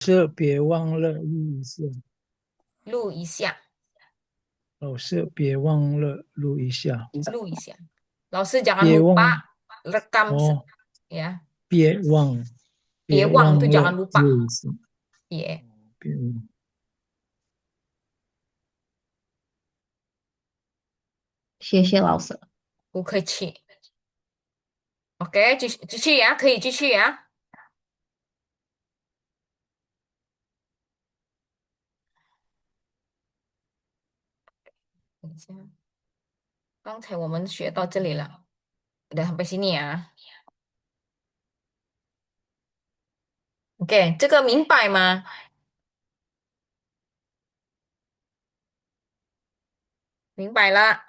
师别忘了录一下。录一下，老师别忘了录一下。录一下. Laosi jangan 别 lupa 忘 rekam 哦，ya. 别忘，别 Bewang itu 忘 jangan 了 lupa. 录一下。Yeah. 别忘，谢谢老师。不客气. Oke, 继续呀，可以继续呀。等一下，刚才我们学到这里了，udah sampai sini ya. Oke, 这个明白吗？明白了，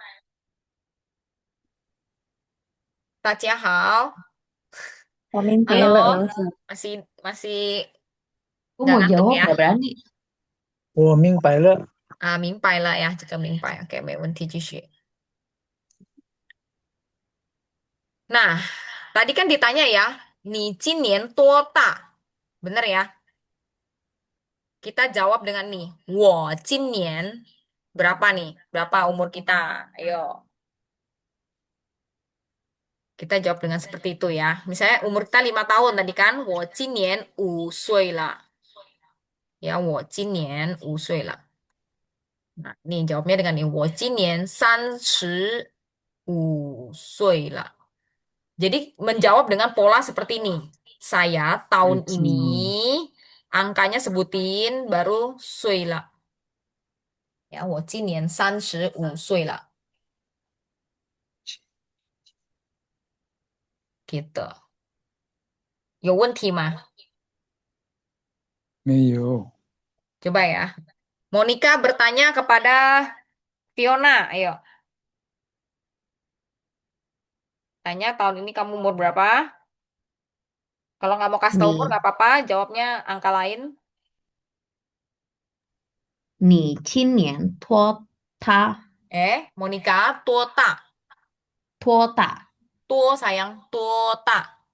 大家好。我明白了，Halo, 老师。masih 跟 nggak 我 ngantuk jawab ya? nggak berani. 我明白了。明白了呀，这个明白。Oke, 没问题，继续。Nah, tadi kan ditanya ya, 你今年多大? Bener ya? Kita jawab dengan nih, 我今年 berapa nih? Berapa umur kita? Ayo, kita jawab dengan seperti itu ya. Misalnya umur kita 5 tahun tadi kan, 我今年五岁了. Ya, 我今年五岁了. Nah, nih jawabnya dengan nih, 我今年35岁了. Jadi menjawab dengan pola seperti ini. Saya tahun 最 ini 近 angkanya sebutin baru 岁了. Ya, 我今年35岁了. Gitu. 有问题吗？没有。Coba ya. Monica bertanya kepada Fiona. Ayo, tanya tahun ini kamu umur berapa? Kalau nggak mau kasih tahu umur nggak 你 apa-apa. Jawabnya angka lain. 你今年Monica, 多大？多大多 sayang, 多大？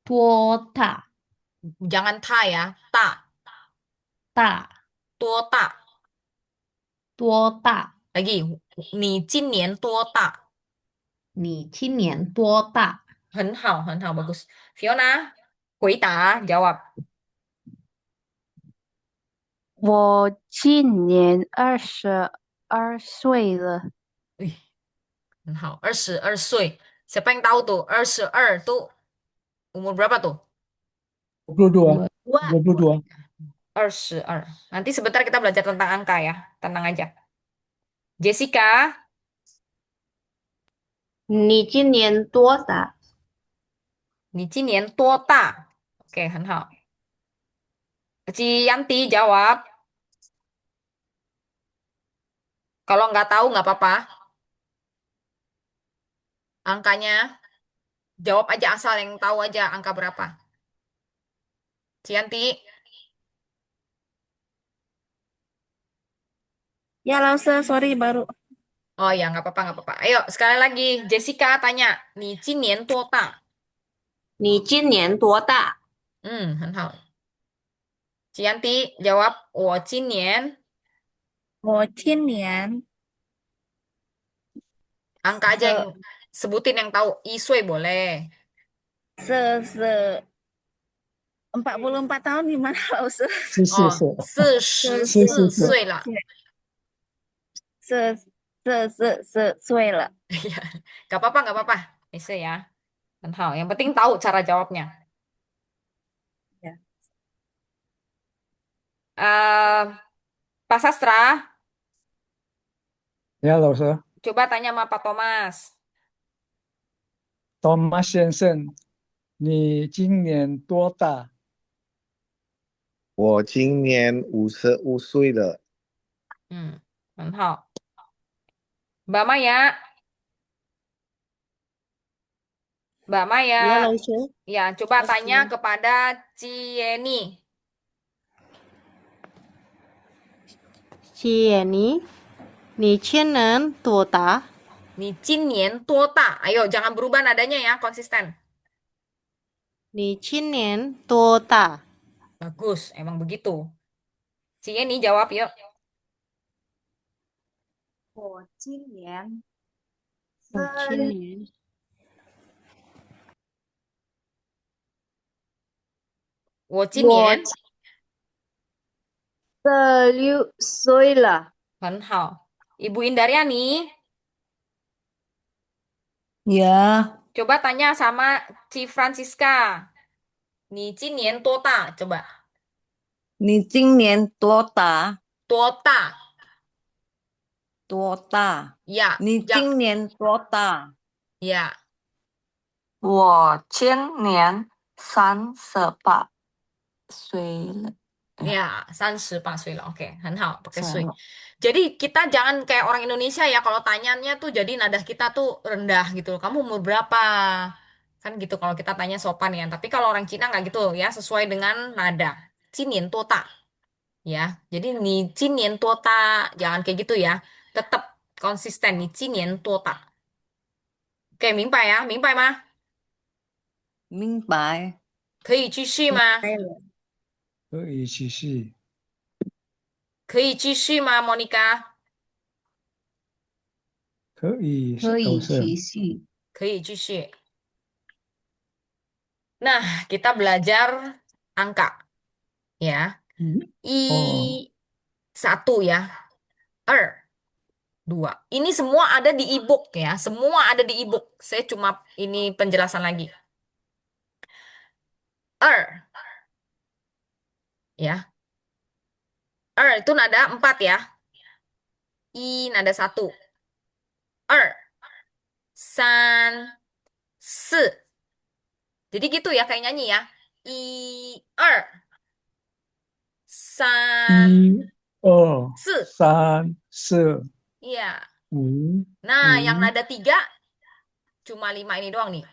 多大 Jangan ta ya, ta. 大多大？多大？Lagi, 你今年多大？你今年多大？很好，很好，bagus. Fiona, 回答，jawab. 我今年22岁了。Wih, 很好，22岁. Siapa yang tahu tuh? 22 tuh umur berapa tuh? 22，222。22. Nanti sebentar kita belajar tentang angka ya. Tenang aja. Jessica, 你今年多大？你今年多大？Oke, 很好. Ciyanti jawab. Kalau nggak tahu nggak apa-apa. Angkanya jawab aja asal yang tahu aja angka berapa. Ciyanti. Ya, langsung sorry baru. Oh ya, nggak apa-apa, nggak apa-apa. Ayo, sekali lagi. Jessica tanya, 你今年多大?你今年多大？很好. Ciyanti jawab, 我今年我今年angka aja yang 是 sebutin yang tahu. Isui boleh. 是44tahun gimana, 老师？哦，44岁，四十是四44岁。岁了。44岁了。Iya, nggak apa-apa, nggak apa-apa. Bisa ya. 很好. Yang penting tahu cara jawabnya. Ya. Eh, Pak Sastra, 你好，老师。coba tanya sama Pak Thomas. Thomas 先生，你今年多大？我今年55岁了。很好. Mbak Maya, Mbak Maya, Ya, 老师。ya coba tanya Oke. kepada Cieni. Cieni, 你今年多大？你今年多大? Ayo, jangan berubah nadanya ya, konsisten. 你今年多大？ Bagus, emang begitu. Si Yeni jawab yuk. 我今年我今年我今我年16岁了。很好. Ibu Indaryani, Ya, coba tanya sama Ci Francisca. 你今年多大? Coba. 你今年多大？多大?多大？ Ya, 你 ya, 今年多大？ ya. 我今年38岁了。 Ya, 38 岁了. Oke, 很好, pakai 岁. 是了。 Jadi kita jangan kayak orang Indonesia ya, kalau tanyanya tuh jadi nada kita tuh rendah gitu. Kamu umur berapa? Kan gitu kalau kita tanya sopan ya. Tapi kalau orang Cina nggak gitu ya, sesuai dengan nada. 今年多大? Ya, jadi 你今年多大? Jangan kayak gitu ya. Tetap konsisten, 你今年多大? Oke, 明白呀？明白吗？明白。可以继续吗？哎了，可以继续，可以继续吗，Monica？可以可以都是继续。可以继续。Nah, kita belajar angka ya. 一哦 I 1 ya. 2 2. Ini semua ada di e-book ya. Semua ada di e-book. Saya cuma ini penjelasan lagi. 2 ya. 2 itu nada 4 ya. I nada 1. 2 3 4. Jadi gitu ya kayak nyanyi ya. I 2 3 一二4. 三四 Iya. 五 Nah, yang 五 nada 3 cuma 5 ini doang nih.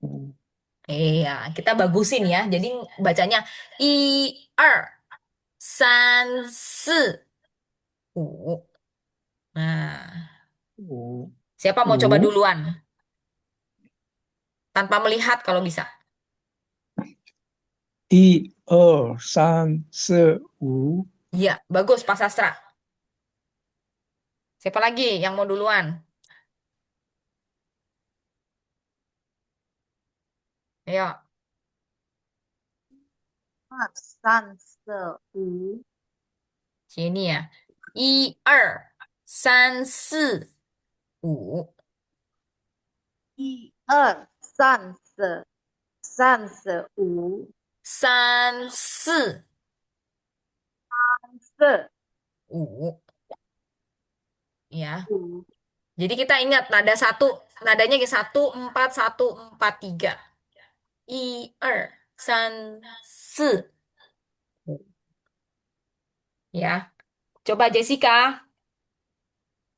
五 Iya, kita bagusin ya. Jadi bacanya I 2 3 4 5. Nah, 五 siapa mau coba 五 duluan? Tanpa melihat kalau bisa. 一二三四五 Iya, bagus Pak Sastra. Siapa lagi yang mau duluan? Ayo, 2、3、4、5。sini ya. I 2 3 4 5. 1、2、3、4、3、4、5、 3 4 4、 5. Ya. 5。 Jadi kita ingat nada satu, nadanya ke 1 4 1 4 3. I 2 3 4. Ya. Coba Jessica.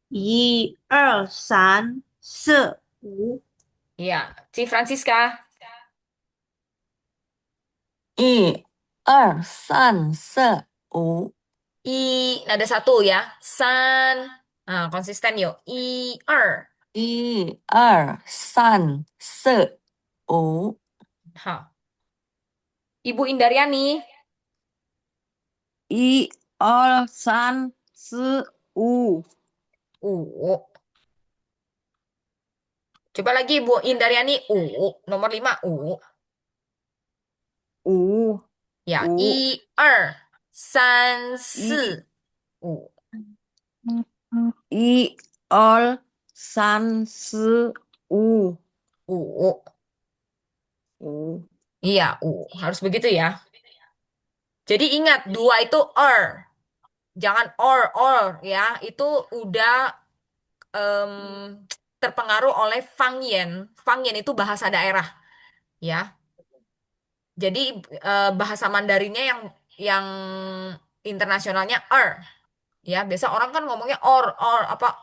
1、2、3、4、5。Ya, Ci Francisca. 1、2、3、4、5。 I nada satu ya. San. Nah, konsisten yuk. I 2. 1、2、3、4、5。 Ha. Ibu Indaryani. 一二三四五。 Coba lagi Bu Indaryani. Nomor 5. 五 Ya. 五 I 2 3 一 4 5. 一二三四五 5. 五 Iya, harus begitu ya. Jadi ingat, 2 itu jangan or ya. Itu udah em, terpengaruh oleh Fangyen. Fangyen itu bahasa daerah ya. Jadi bahasa Mandarinnya yang internasionalnya ya. Biasa orang kan ngomongnya or apa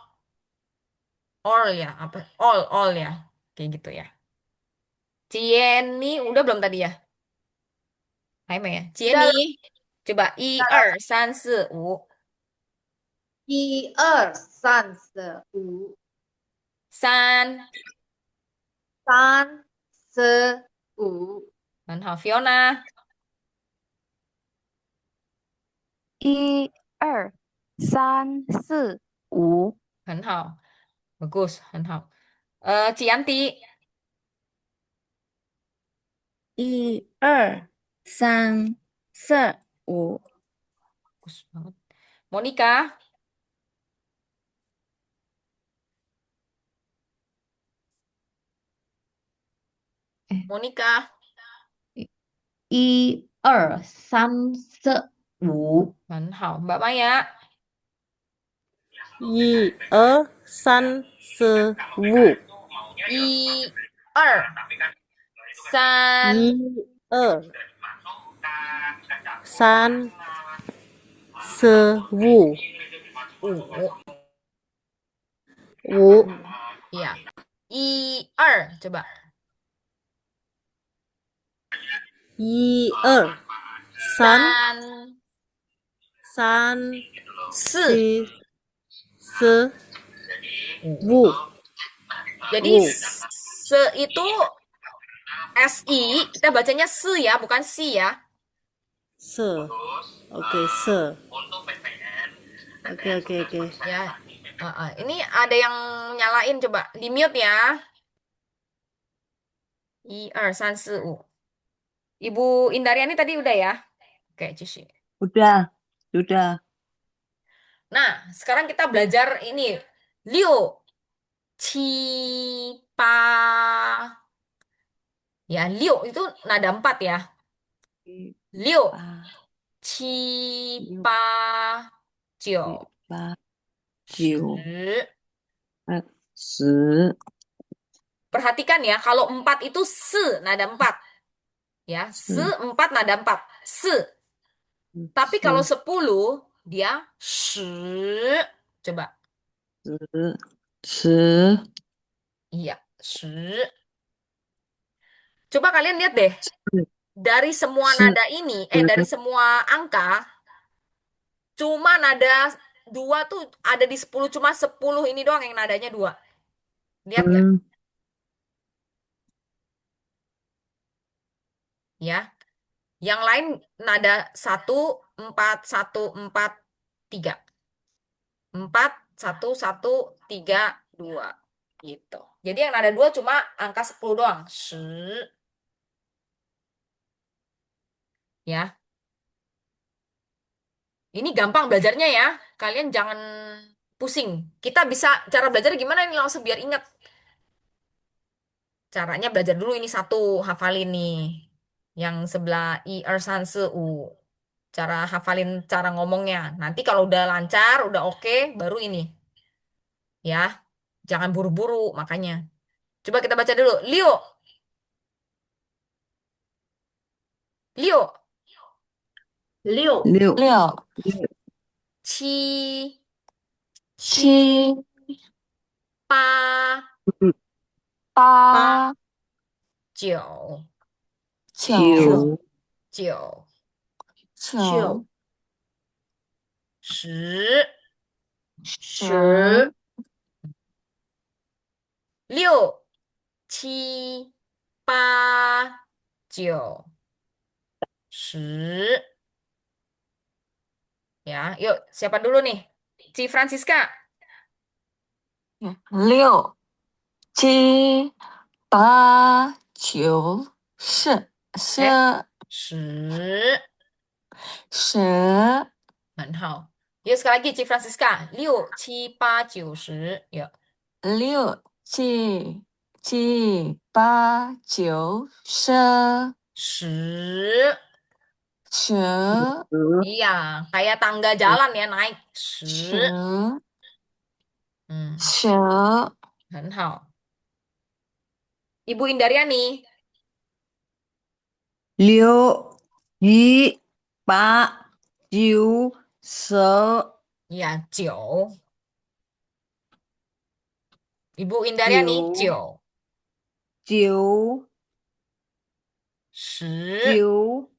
all ya, apa all ya. Kayak gitu ya. Cieni udah belum tadi ya? Hai ya. Cieni. Udah, Coba 1 2 3 4 5. 1、2、3、4、5、三3、4、5。很好，Fiona。1、2、3、4、5。很好，bagus，很好。Cianti，1、2、3、4、5。bagus banget. Monica, Monica， 1、2、3、4、5。很好。Mbak Maya, 1、2、3、4、5。一、二、三、1、2、3、4、5。五。 5、Iya. 1、2, coba. 1、2、3、三、 四、 4、五。 5。Jadi 5. se itu SI, kita bacanya se ya, bukan si ya. Se. Oke, se. Oke. Ya. Ini ada yang nyalain, coba di mute ya. 1、2、3、4、5. Ibu Indaryani tadi udah ya? Oke, Cici. Sudah. Nah, sekarang kita belajar ini. Liu, Ci, Pa. Ya, Liu itu nada 4 ya. Liu, Ci, Pa, Jiu, 8、9、Shi. 10。Perhatikan ya, kalau 4 itu se, nada 4. Ya, se 4 nada 4. Se. Tapi kalau 10, dia shi. Coba. 10。Iya, shi. Coba kalian lihat deh. Dari semua nada ini, dari semua angka, cuma nada 2 tuh ada di 10. Cuma 10 ini doang yang nadanya 2. Lihat nggak? Ya. Yang lain nada 1, 4, 1, 4, 3. 4, 1, 1, 3, 2. Gitu. Jadi yang nada 2 cuma angka 10 doang. Shi. Ya. Ini gampang belajarnya ya. Kalian jangan pusing. Kita bisa cara belajar gimana nih langsung biar ingat. Caranya belajar dulu ini satu, hafalin nih. Yang sebelah I, Er, San, Se, U. Cara hafalin cara ngomongnya. Nanti kalau udah lancar, udah oke, baru ini. Ya, jangan buru-buru makanya. Coba kita baca dulu. Liu, Liu, 六、 6、 6、七、 7、八、 8、九、 9、 九、 9、十、 10、六、七、八、九、十. Ya, yuk siapa dulu nih? Ci Francisca. 6、7、8、9、10、哎，十，10、很好。Yuk sekali lagi Ci Francisca. 六、七、八、九、十. Yuk. 6、7、8、9、10、十. 10、Iya, kayak tangga jalan ya naik. 十. 10、Hmm, 10、很好. Ibu Indaryani. 6、7、8、9、10。Iya, 九. Ibu Indaryani, 九、九. 九、十. 九、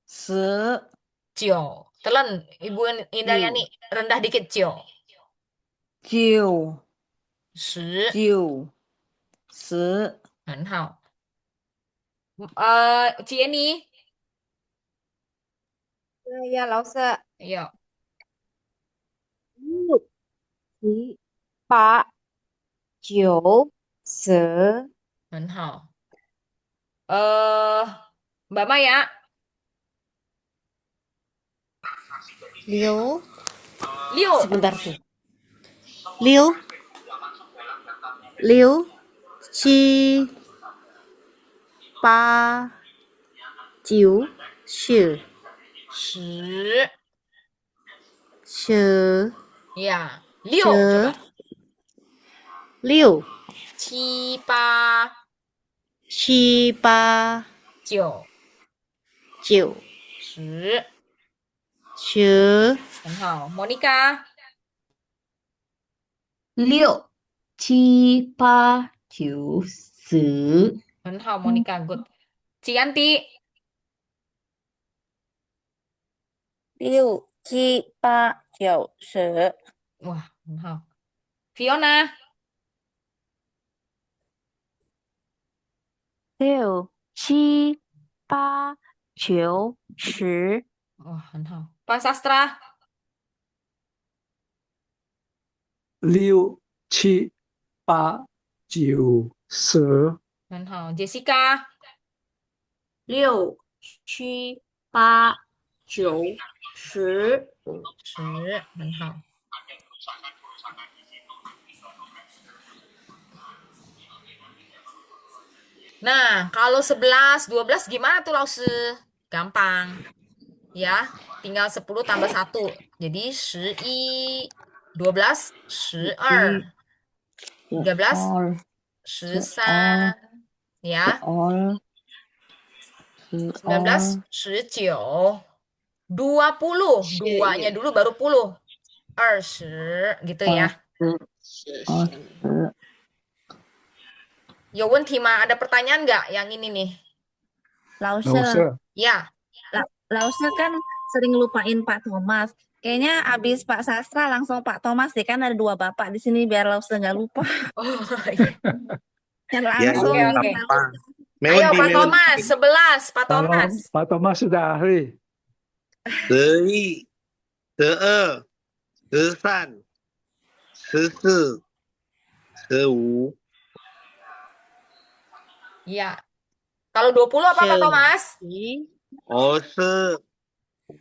10。 九. Telan, Ibu Indaryani. 九、Rendah dikit, 九. 九、十. 九、10。很好. Ci Eni. 呀，老师， Ayo. 六七八九十， 很好. Eh, Mbak Maya, 六 6. sebentar tuh. 六六七八九十10. 十 Ya, 6 coba. 六 7 8七八9九10. 十很好. Monica, 六七八九十，很好. Monica, good. Cianti, 六七八九十， wah, 很好. Fiona, 六七八九十， wah, 很好. Pak Sastra, 六七八九十，很好. Jessica, 六七八九十， 10. 很好. Nah, kalau 11, 12 gimana tuh, Lause? Gampang. Ya, tinggal 10 tambah 1. Jadi 11, 12, 12, 13, 二 13, ya, 二十 19, 19, 20, duanya dulu baru 10, 20, gitu ya. 二十，有问题吗? Ada pertanyaan nggak yang ini nih? 老师， 老师， Ya, 老师kan sering lupain Pak Thomas. Kayaknya abis Pak Sastra langsung Pak Thomas deh, kan ada dua bapak di sini biar Lause nggak lupa. oh iya. Yang Ya, langsung Oke, ya, oke. minta gampang. Ayo Pak Mewandi, Thomas, 11, Pak kalau Thomas. Pak Thomas sudah ahli. 11、12、13、14、15、 Iya. Kalau 20 apa Pak Thomas? 20、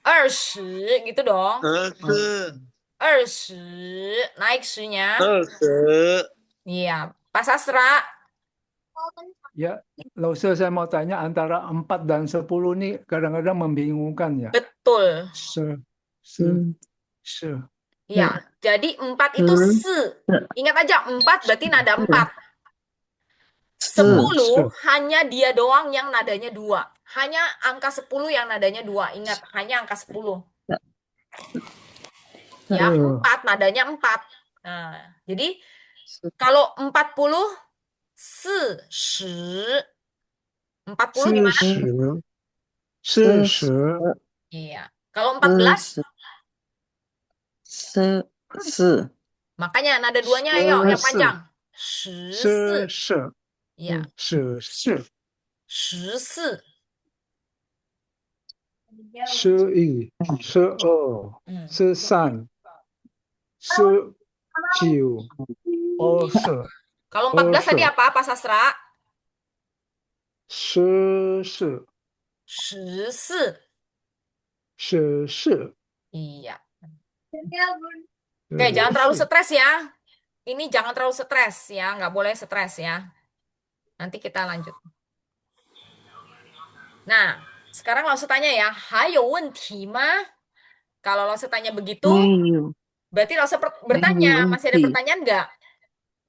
20 gitu dong. 20、 20, naik 10-nya. 20。 Iya. Pak Sastra, Ya, Lause, saya mau tanya antara 4 dan 10 nih kadang-kadang membingungkan ya. betul. Se. Iya. Jadi 4 itu se. Ingat aja 4 berarti nada 4. 10 hanya dia doang yang nadanya 2. Hanya angka 10 yang nadanya 2. Ingat, hanya angka 10. Ya, 4 nadanya 4. Nah, jadi kalau 40 40 gimana? 40. Iya. Kalau 14 14 makanya nada duanya ayo yang panjang. 14. 14. Iya. 14. 14. 11, 12, 13, 19, 20, Kalau 14 tadi apa, Pak Sastra? 14. 14. 14. Iya. Oke, jangan terlalu stres ya. Ini jangan terlalu stres ya, nggak boleh stres ya. Nanti kita lanjut. Nah, sekarang Lause tanya ya, 还有问题吗? Kalau Lause tanya begitu, 没有 berarti Lause bertanya, 没有问 masih ada 题 pertanyaan nggak?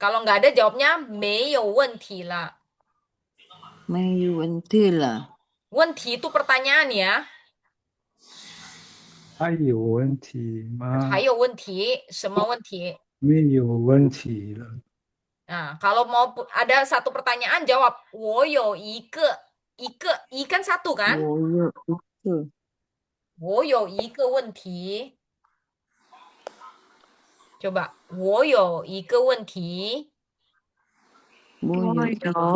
Kalau nggak ada, jawabnya 没有问题了.没有问题了，问题 itu pertanyaan ya. 还有问题吗？还有问题，什么问题？没有问题了。 Nah, kalau mau ada satu pertanyaan, jawab 我有一个 i kan satu kan? 我有一个我有一个问题. Coba, 我有一个问题. 我有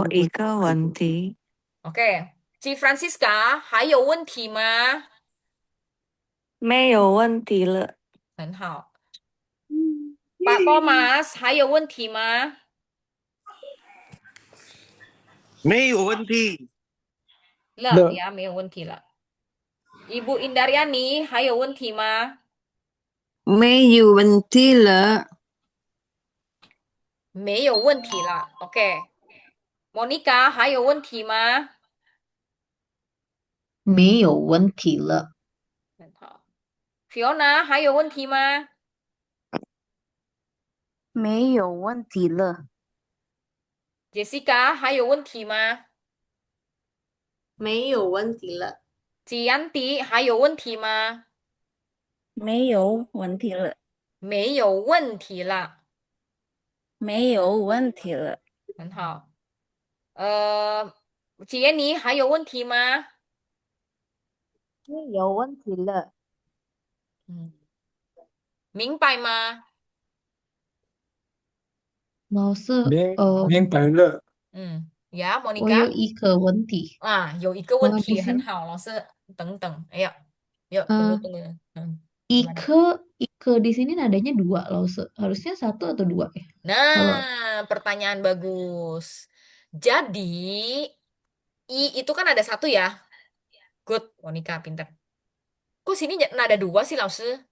一个问题， Oke, Ci Francisca, 还有问题吗?没有问题了。很好。Pak Thomas 还有问题吗？没有问题。了 了 ya，没有问题了。Ibu Indaryani 还有问题吗？没有问题了。没有问题了。OK。Monica 还有问题吗？没有问题了。很好。Fiona 还有问题吗？没有问题了。 Jessica 还有问题吗？没有问题了。Gianti 还有问题吗？没有问题了，没有问题了。没有问题了。很好。杰尼还有问题吗？没有问题了。嗯，明白吗？老师，明白了。ya 我有 Monica 一个问题，啊，有一个问题di 很 sini 好，老师等等，哎呀，yuk tunggu 呃 tunggu，gimana？ Ike di sini nadanya dua, Lause. Harusnya satu atau dua ya? Kalau Nah, pertanyaan bagus. Jadi, I itu kan ada satu ya. Good, Monica, pinter. Kok sini nada dua sih, Lause?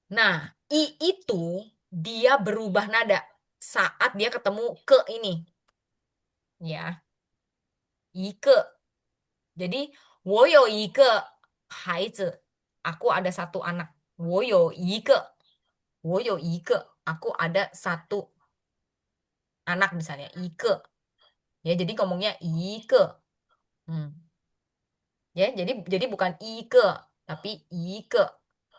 Nah, I itu dia berubah nada saat dia ketemu ke ini. Ya, Ike. Jadi, 我有一个孩子. Aku ada satu anak. 我有一个. 我有一个. Aku ada satu anak misalnya. Ike. Ya, jadi ngomongnya Ike. Ya, jadi bukan Ike, tapi Ike.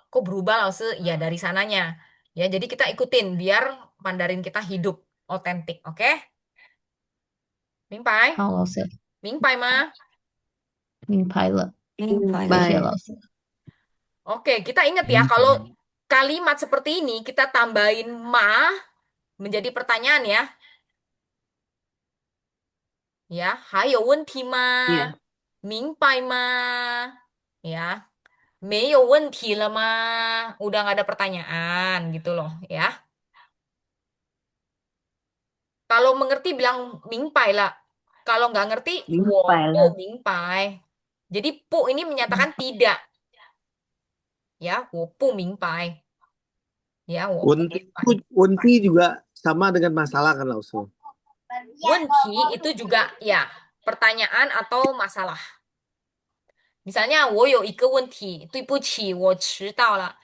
Kok berubah Lause? Ya dari sananya. Ya, jadi kita ikutin biar Mandarin kita hidup otentik, oke? 明白？好，老师，明白吗？明白了，明白谢谢了。老师。 Oke, kita ingat ya kalau kalimat seperti ini kita tambahin ma menjadi pertanyaan ya. Ya, 还有问题吗？ Ya. 明白吗？ Ya, 没有问题了吗？ Udah nggak ada pertanyaan gitu loh ya. Kalau mengerti bilang 明白了. Kalau nggak ngerti, 明我白了。不明白. Jadi 不 ini menyatakan tidak. Ya, 我不明白. Ya, 我不明白. Wenti juga sama dengan masalah kan langsung. 问题 itu juga ya pertanyaan atau masalah. Misalnya 我有一个问题，对不起，我迟到了.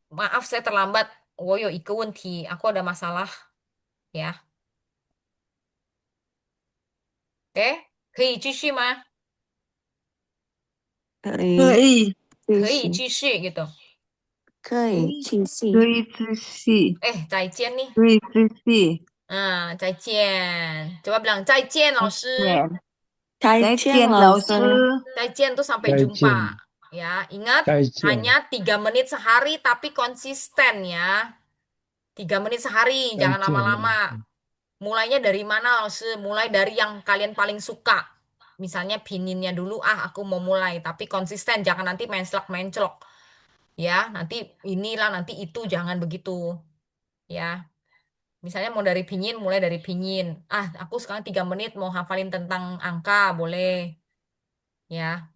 Maaf saya terlambat. 我有一个问题, aku ada masalah. Ya. Oke, 可以继续吗？可以可以，继可以续，继续 gitu. 可以继可续。以继续，再见nih. 可以继续。再见. Coba bilang 再见, 老师。再见，老师。再见 tuh sampai 再 jumpa. 见， Ya, ingat 再见。 hanya 3 menit sehari tapi konsisten ya. 3 menit sehari, 再 jangan 见。 lama-lama. Mulainya dari mana, Lause? Mulai dari yang kalian paling suka. Misalnya pininnya dulu, aku mau mulai. Tapi konsisten, jangan nanti mencelok-mencelok. Ya, nanti inilah, nanti itu, jangan begitu. Ya, misalnya mau dari pinyin, mulai dari pinyin. Aku sekarang 3 menit mau hafalin tentang angka, boleh. Ya,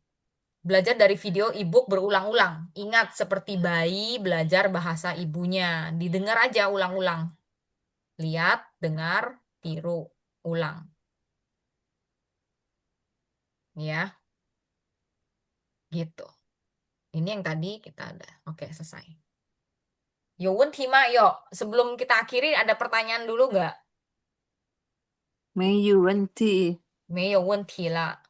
belajar dari video e-book berulang-ulang. Ingat, seperti bayi belajar bahasa ibunya. Didengar aja ulang-ulang. Lihat, dengar, tiru, ulang. Ya, gitu. Ini yang tadi kita ada. Oke, selesai. Yo, Tima, yuk. Sebelum kita akhiri, ada pertanyaan dulu nggak? 没有问题，没有问题了。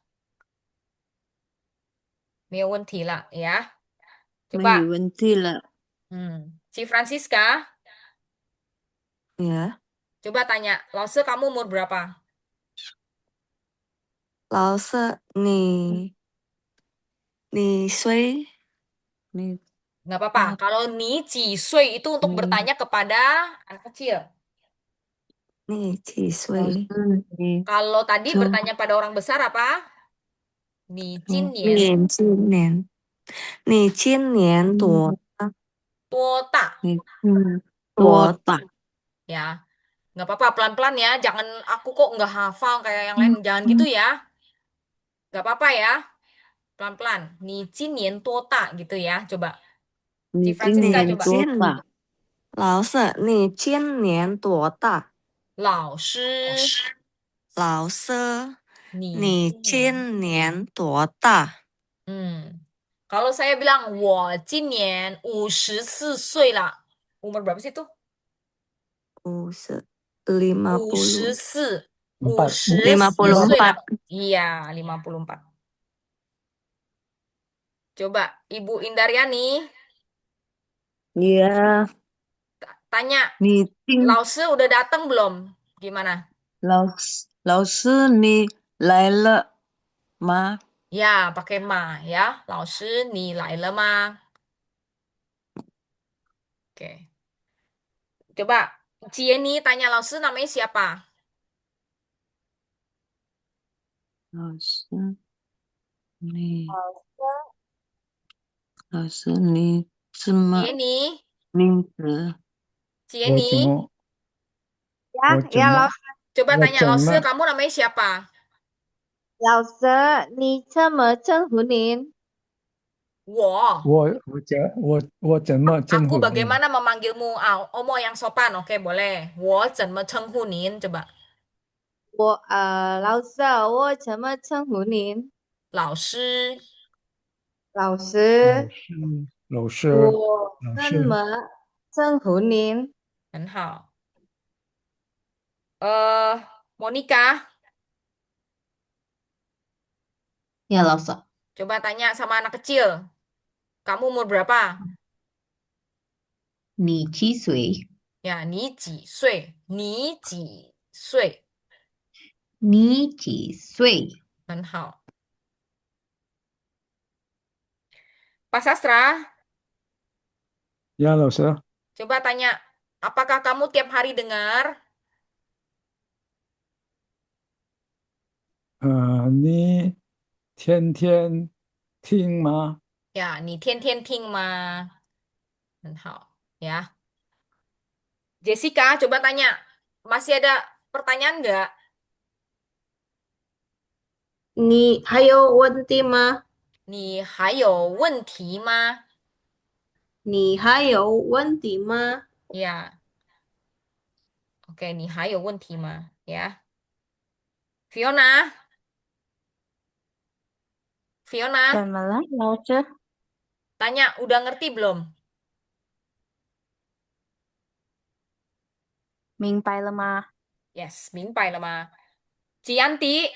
没有问题了, ya. 没 Coba, 有问题了。 Si Francisca, Ya， coba tanya, Lause kamu umur berapa? 老师，你岁？你 Nggak apa-apa. Kalau ni ji sui itu untuk bertanya kepada anak kecil. 你几老岁？师，你 Kalau tadi 中 bertanya pada orang besar apa? Ni jin 年今年你今年多多大 Tua 大？ ya. Nggak apa-apa, pelan-pelan ya. Jangan aku kok nggak hafal kayak yang lain. Jangan gitu ya. Nggak apa-apa ya. Pelan-pelan. Ni jinian tota gitu ya. Coba. Ci Francisca coba. 多大？老师，你今年多大？老师，老师，你你今年多大？ Kalau saya bilang, 我今年54岁了. Umur berapa sih tuh? 50 50 54. Empat. 54岁了. 54 Iya, 54. Coba, Ibu Indaryani Ya, tanya, 你今 Lause udah datang belum? Gimana? 老师你来了吗？ Ya, pakai ma ya. Lause, ni lai le ma. Oke. Coba, Cieni tanya Lause namanya siapa? 老师你什么 Cieni, 名字？ Cieni. 我 Ya, 怎 ya 么 老师， Coba 我 tanya 怎 Lause, 么 kamu namanya siapa? 老师，你怎么称呼您？我我怎么称 Aku 呼你？ bagaimana memanggilmu? Omo yang sopan, oke boleh. 我怎么称呼您? Coba. 老师，我怎么称呼您？老师，老师，老师，我老师，怎么称呼您？很好。Monica, Ya, 老师， coba tanya sama anak kecil. Kamu umur berapa? 你几岁？ Ya, 你几岁？你几岁？你几岁？很好。Pak Sastra, ya 老师， coba tanya, apakah kamu tiap hari dengar? 你天天听吗？ Ya, 你天天听吗？很好，ya. Jessica, coba tanya, masih ada pertanyaan nggak? 你还有问题吗？你还有问题吗？你还有问题吗？ Ya, oke, 你还有问题吗？Ya. Fiona, Fiona, 怎么了，老师？ tanya, udah ngerti belum? 明白了吗？ Yes, 明白了吗？Cianti,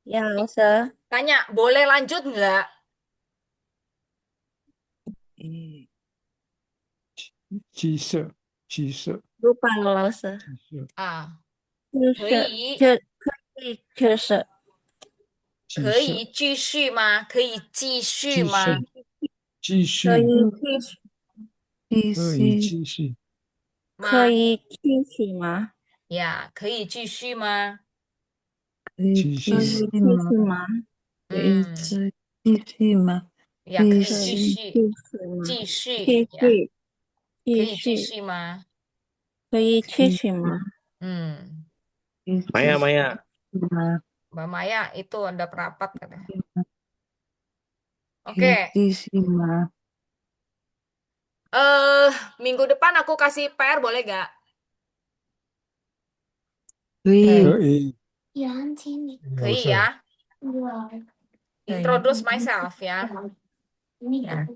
Ya, 老师。 tanya, boleh lanjut nggak? 鸡舍，鸡舍， lupa loh, 老师。 鸡舍， Ah, 就可是以，就是鸡可以舍，继续吗？可以继续鸡吗？舍，继可续，以继续继可以续继续，可吗？以继续吗？ Ya, 可以继续吗？可以继继可以续，续继续吗？吗？可以继续吗？ Ya, 可以继继续续，继续吗？继续继，ya，续可以继继续续吗？可以继续吗？ 继 Maya 续 Maya. 吗？ Mbak Maya itu ada perapat katanya. 可 Oke, 以继续吗？ minggu depan aku kasih PR boleh gak? 可以可以，可以ya. Introduce myself ya. Ya.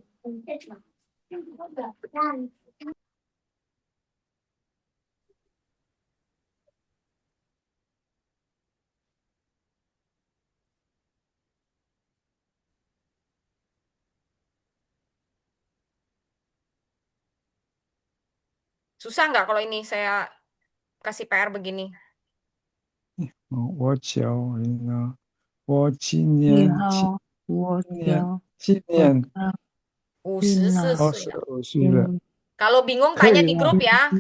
Susah nggak kalau ini saya kasih PR begini? 我叫你呢，我今你年好，我叫今我年叫54丽娜， 岁了. 22岁了， Kalau bingung 可 tanya 以 di 啦， grup ya.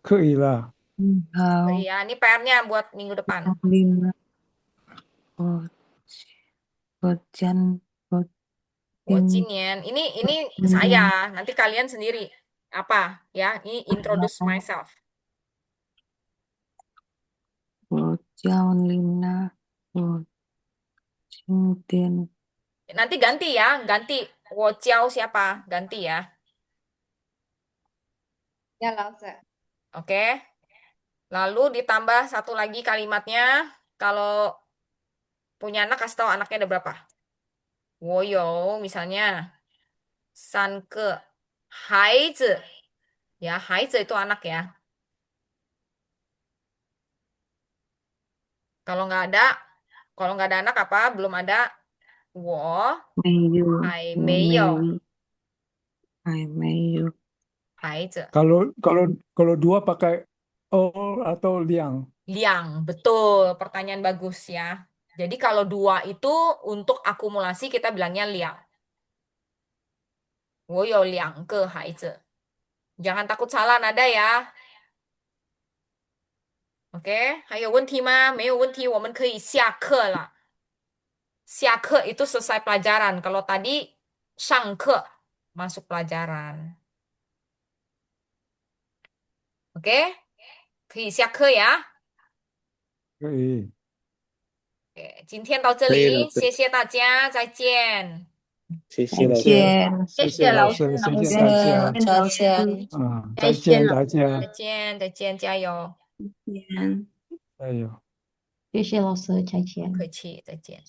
可以啦， 你好， Iya, ini PR-nya buat minggu depan. 丽娜，我 Bojan, 我 Bojan, 今年 ini saya, nanti kalian sendiri apa ya? Ini introduce myself. Bojan, Lina, Bojan, Nanti ganti ya, ganti. 我教 siapa? Ganti ya. 呀，老师， Oke. Lalu ditambah satu lagi kalimatnya. Kalau punya anak, kasih tahu anaknya ada berapa. 我有 misalnya 3个孩子. Ya, 孩子 itu anak ya. Kalau nggak ada anak apa? Belum ada 我 Mayu, 还没有 Mayu, 孩子. Kalau dua pakai all atau liang. Liang, betul. Pertanyaan bagus ya. Jadi kalau 2 itu untuk akumulasi kita bilangnya liang. 我有2个孩子. Jangan takut salah nada ya. Oke, 还有问题吗？没有问题，我们可以下课了。下课 itu selesai pelajaran. Kalau tadi 上课 masuk pelajaran. Oke, 可以下课呀。可以，OK，今天到这可以了里，谢谢大家，再见。谢谢老师。谢谢老师，谢谢大家，再见。再见大家，再见，再见，加油！Bojan. 加油。谢谢老师，再见。不客气，再见。